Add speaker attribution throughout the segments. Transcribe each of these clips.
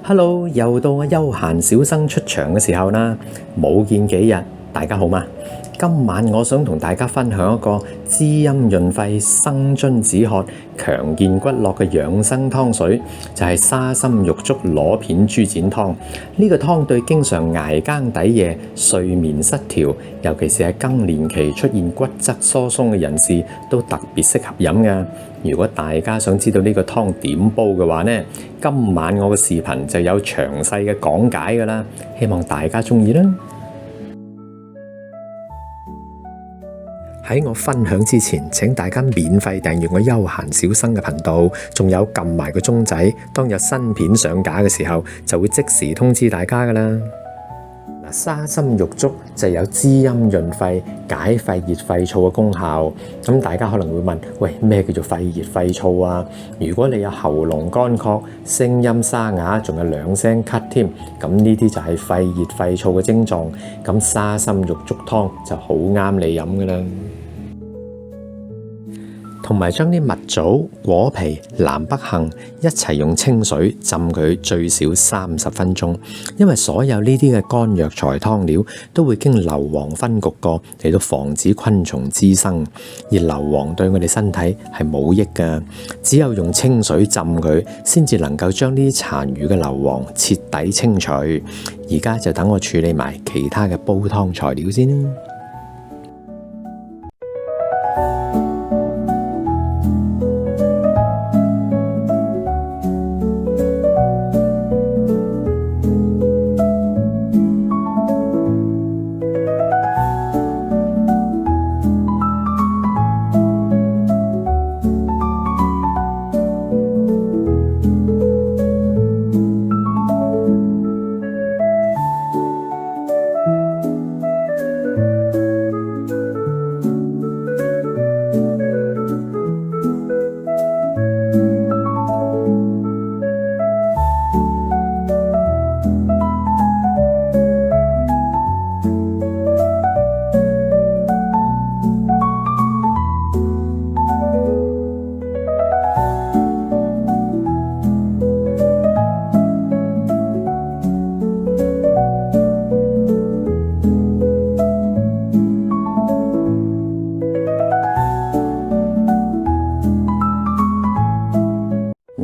Speaker 1: Hello，又到我休閒小生出場嘅時候啦，冇見幾日，大家好嗎？今晚我想同大家分享一個滋陰潤肺、生津止渴、強健骨骼嘅養生湯水，就係沙參玉竹螺片豬展湯。呢個湯對經常捱更抵夜、睡眠失調，尤其是喺更年期出現骨質疏鬆嘅人士，都特別適合飲㗎。如果大家想知道呢個湯點煲嘅話呢，今晚我嘅視頻就有詳細嘅講解㗎啦，希望大家鍾意啦。喺我分享之前，請大家免費訂閱我休閒小生嘅頻道，仲有撳埋個鐘仔，當有新片上架嘅時候，就會即時通知大家㗎啦。沙參玉竹就有滋陰潤肺、解肺熱肺燥嘅功效。咁大家可能會問：喂，咩叫做肺熱肺燥啊？如果你有喉嚨乾涸、聲音沙啞，仲有兩聲咳添，咁呢啲就係肺熱肺燥嘅症狀。咁沙參玉竹湯就好啱你飲㗎啦。同埋將啲蜜棗、果皮、南北杏一齊用清水浸佢最少30分鐘，因為所有呢啲嘅乾藥材湯料都會經硫磺分焗過嚟到防止昆蟲滋生，而硫磺對我哋身體係冇益㗎，只有用清水浸佢，先至能夠將呢啲殘餘嘅硫磺徹底清除。而家就等我處理埋其他嘅煲湯材料先啦。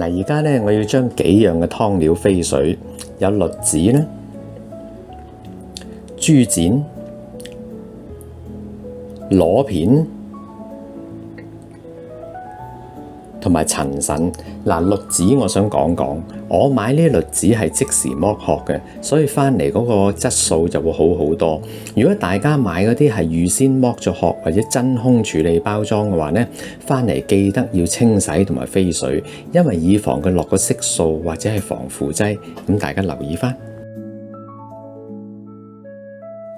Speaker 1: 而家咧，我要將幾樣嘅湯料飛水，有栗子咧、豬展、螺片同埋陳腎。栗子我想講講，我買呢啲栗子係即時剝殼嘅，所以翻嚟嗰個質素就會好好多。如果大家買嗰啲係預先剝咗殼或者真空處理包裝嘅話呢，翻嚟記得要清洗同埋飛水，因為以防佢落個色素或者係防腐劑，咁大家留意翻。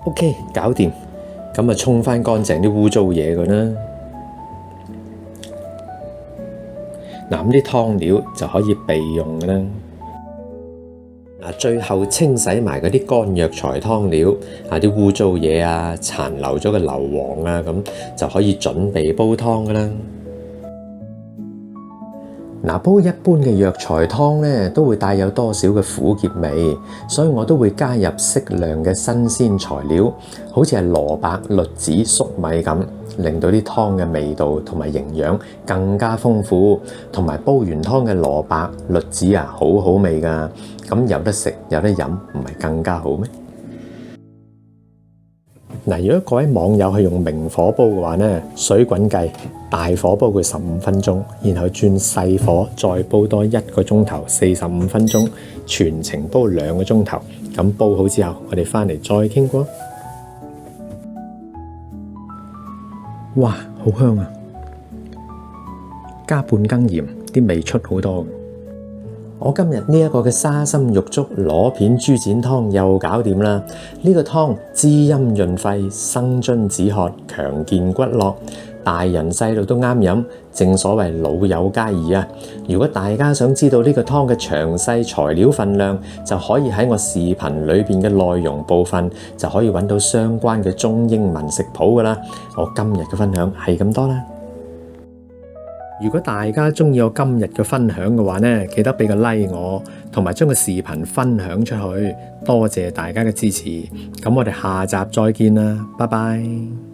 Speaker 1: OK， 搞掂，咁啊沖翻乾淨啲污糟嘢佢啦。咁啲湯料就可以備用嘅啦。最後清洗埋嗰啲乾藥材湯料，啲污糟嘢啊、殘留咗嘅硫磺啊，咁就可以準備煲湯噶啦。煲一般嘅藥材湯咧，都會帶有多少嘅苦澀味，所以我都會加入適量嘅新鮮材料，好似係蘿蔔、栗子、粟米咁，令到啲湯嘅味道同埋營養更加豐富。同埋煲完湯嘅蘿蔔、栗子啊，好好味噶，咁有得食有得飲，唔係更加好咩？如果各位網友係用明火煲嘅話呢，水滾計，大火煲佢15分鐘，然後轉細火再煲多1個鐘頭，45分鐘，全程煲2個鐘頭。咁煲好之後，我哋翻嚟再傾過。哇，好香啊！加半羹鹽，啲味出好多。我今日呢一個嘅沙參玉竹螺片豬展湯又搞掂啦！呢個湯滋陰潤肺、生津止渴、強健骨骼，大人細路都啱飲，正所謂老友皆宜啊！如果大家想知道呢個湯嘅詳細材料分量，就可以喺我視頻裏邊嘅內容部分就可以揾到相關嘅中英文食譜噶啦。我今日嘅分享係咁多啦。如果大家中意我今日嘅分享嘅話呢，記得俾個 like 我，同埋將個視頻分享出去。多謝大家嘅支持，咁我哋下集再見啦，拜拜。